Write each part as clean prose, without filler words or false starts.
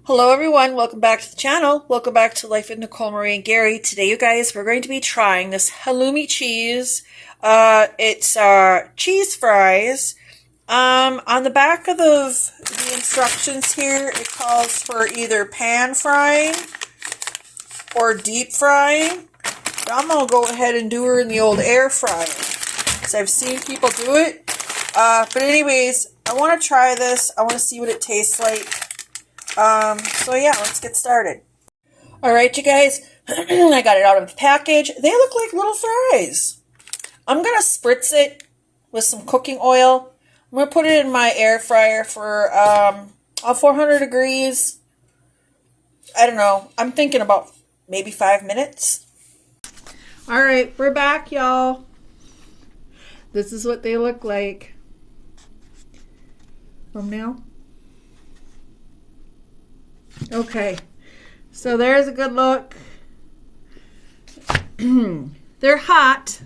Hello everyone, welcome back to the channel. Welcome back to Life with Nicole, Marie, and Gary. Today, you guys, we're going to be trying this halloumi cheese. It's cheese fries. On the back of the instructions here, it calls for either pan frying or deep frying. But I'm going to go ahead and do her in the old air fryer, because I've seen people do it. But anyways, I want to try this. I want to see what it tastes like. So yeah, let's get started. Alright, you guys, I got it out of the package. They look like little fries. I'm going to spritz it with some cooking oil. I'm going to put it in my air fryer for 400 degrees. I don't know. I'm thinking about maybe 5 minutes. Alright, we're back, y'all. This is what they look like. Thumbnail. Okay, so there's a good look. They're hot.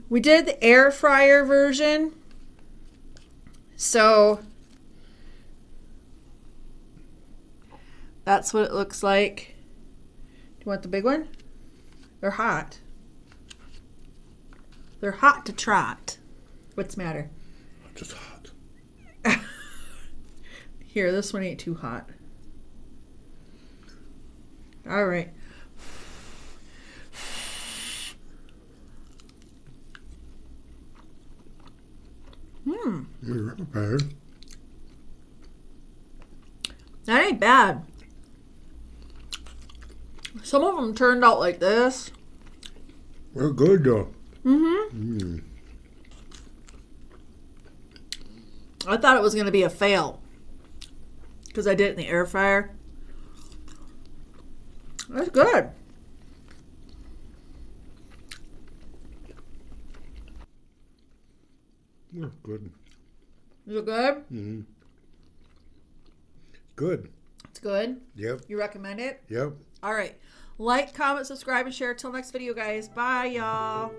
We did the air fryer version. So that's what it looks like. Do you want the big one? They're hot. They're hot to trot. What's the matter? Just hot. Here, this one ain't too hot. All right. You're not bad. That ain't bad. Some of them turned out like this. They're good though. I thought it was going to be a fail because I did it in the air fryer. That's good. Yeah, good. Is it good? Mm-hmm. Good. It's good. Yep. You recommend it? Yep. All right. Like, comment, subscribe, and share. Till next video, guys. Bye, y'all.